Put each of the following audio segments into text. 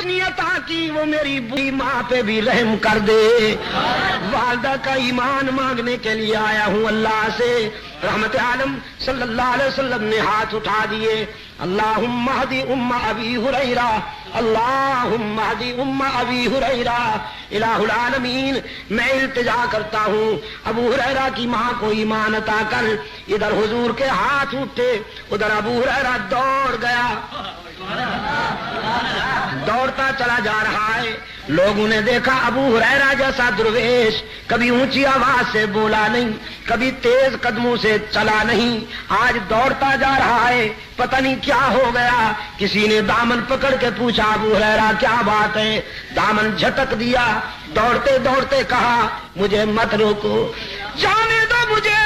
نیت کی وہ میری بری ماں پہ بھی رحم کر دے. والدہ کا ایمان مانگنے کے لیے آیا ہوں اللہ سے. رحمت عالم صلی اللہ علیہ وسلم نے ہاتھ اٹھا دیے. اللہم اہدی ام ابی ہریرہ، اللہم اہدی ام ابی ہریرہ. الہ العالمین، میں التجا کرتا ہوں ابو ہریرہ کی ماں کو ایمان عطا کر. ادھر حضور کے ہاتھ اٹھے، ادھر ابو ہریرہ دوڑ گیا، دوڑتا چلا جا رہا ہے. لوگوں نے دیکھا ابو ہریرہ جیسا درویش کبھی اونچی آواز سے بولا نہیں، کبھی تیز قدموں سے چلا نہیں، آج دوڑتا جا رہا ہے. پتہ نہیں کیا ہو گیا. کسی نے دامن پکڑ کے پوچھا ابو ہریرہ کیا بات ہے؟ دامن جھٹک دیا. دوڑتے دوڑتے کہا مجھے مت روکو، جانے دو، مجھے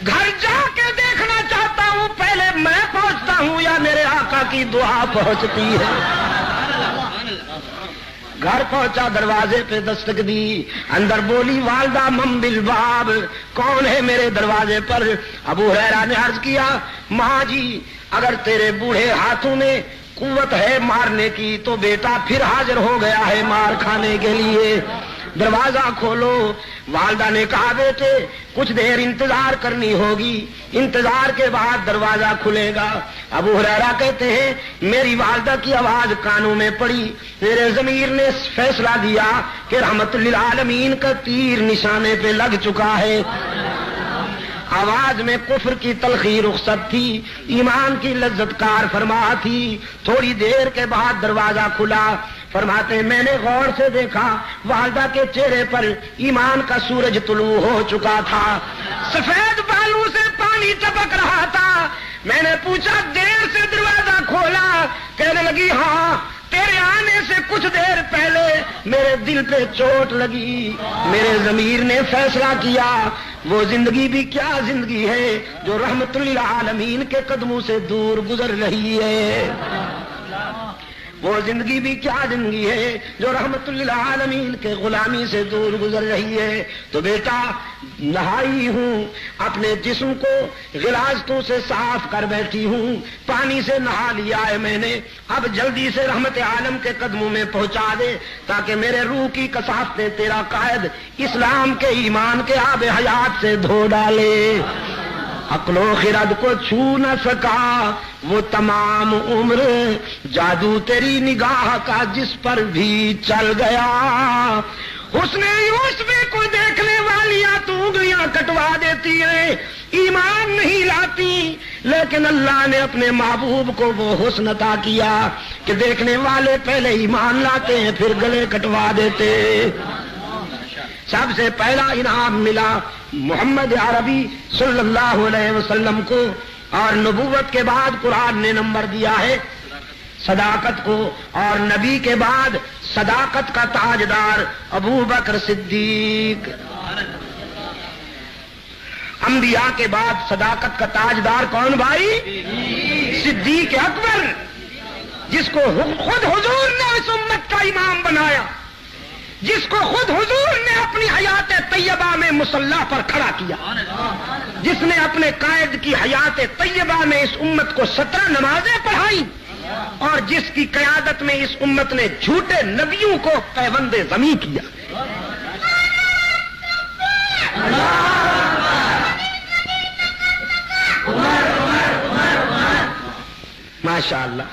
گھر جا کے دیکھنا چاہتا ہوں. پہلے میں پہنچتا ہوں یا میرے آقا کی دعا پہنچتی ہے. گھر پہنچا، دروازے پہ دستک دی. اندر بولی والدہ من بالباب، کون ہے میرے دروازے پر؟ ابو ہریرہ نے عرض کیا ماں جی اگر تیرے بوڑھے ہاتھوں میں قوت ہے مارنے کی تو بیٹا پھر حاضر ہو گیا ہے مار کھانے کے لیے، دروازہ کھولو. والدہ نے کہا بیٹے کچھ دیر انتظار کرنی ہوگی، انتظار کے بعد دروازہ کھلے گا. ابو ہریرہ کہتے ہیں میری والدہ کی آواز کانوں میں پڑی. میرے ضمیر نے فیصلہ دیا کہ رحمت للعالمین کا تیر نشانے پہ لگ چکا ہے. آواز میں کفر کی تلخی رخصت تھی، ایمان کی لذت کار فرما تھی. تھوڑی دیر کے بعد دروازہ کھلا. فرماتے میں نے غور سے دیکھا والدہ کے چہرے پر ایمان کا سورج طلوع ہو چکا تھا، سفید بالوں سے پانی ٹپک رہا تھا. میں نے پوچھا دیر سے دروازہ کھولا؟ کہنے لگی ہاں، تیرے آنے سے کچھ دیر پہلے میرے دل پہ چوٹ لگی. میرے ضمیر نے فیصلہ کیا وہ زندگی بھی کیا زندگی ہے جو رحمت للعالمین کے قدموں سے دور گزر رہی ہے. وہ زندگی بھی کیا زندگی ہے جو رحمت للعالمین کے غلامی سے دور گزر رہی ہے. تو بیٹا نہائی ہوں، اپنے جسم کو غلاظتوں سے صاف کر بیٹھی ہوں، پانی سے نہا لیا ہے میں نے. اب جلدی سے رحمت عالم کے قدموں میں پہنچا دے تاکہ میرے روح کی کثافتیں تیرا قائد اسلام کے ایمان کے آب حیات سے دھو ڈالے. عقل و خرد کو چھو نہ سکا وہ تمام عمر، جادو تیری نگاہ کا جس پر بھی چل گیا. حسن یوسف کو دیکھنے والیاں تو انگلیاں کٹوا دیتی ہیں، ایمان نہیں لاتی، لیکن اللہ نے اپنے محبوب کو وہ حسن عطا کیا کہ دیکھنے والے پہلے ایمان لاتے ہیں پھر گلے کٹوا دیتے. سب سے پہلا انعام ملا محمد عربی صلی اللہ علیہ وسلم کو، اور نبوت کے بعد قرآن نے نمبر دیا ہے صداقت کو، اور نبی کے بعد صداقت کا تاجدار ابو بکر صدیق. انبیاء کے بعد صداقت کا تاجدار کون بھائی؟ صدیق اکبر، جس کو خود حضور نے اس امت کا امام بنایا، جس کو خود حضور نے اپنی حیات طیبہ میں مصلی پر کھڑا کیا، جس نے اپنے قائد کی حیات طیبہ میں اس امت کو 17 نمازیں پڑھائی، اور جس کی قیادت میں اس امت نے جھوٹے نبیوں کو پیوند زمیں کیا. ماشاء اللہ.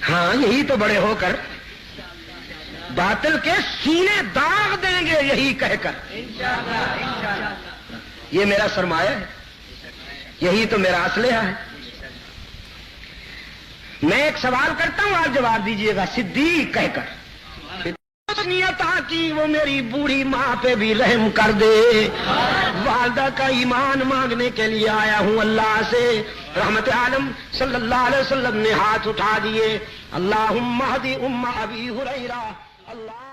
ہاں یہی تو بڑے ہو کر باطل کے سینے داغ دیں گے یہی کہہ کر. یہ میرا سرمایہ ہے، یہی تو میرا اسلحہ ہے. میں ایک سوال کرتا ہوں آپ جواب دیجئے گا. صدیق کہہ کر نیت کی وہ میری بوڑھی ماں پہ بھی رحم کر دے. والدہ کا ایمان مانگنے کے لیے آیا ہوں اللہ سے. رحمت عالم صلی اللہ علیہ وسلم نے ہاتھ اٹھا دیے. اللہم اہدی ام ابی ہریرہ. اللہ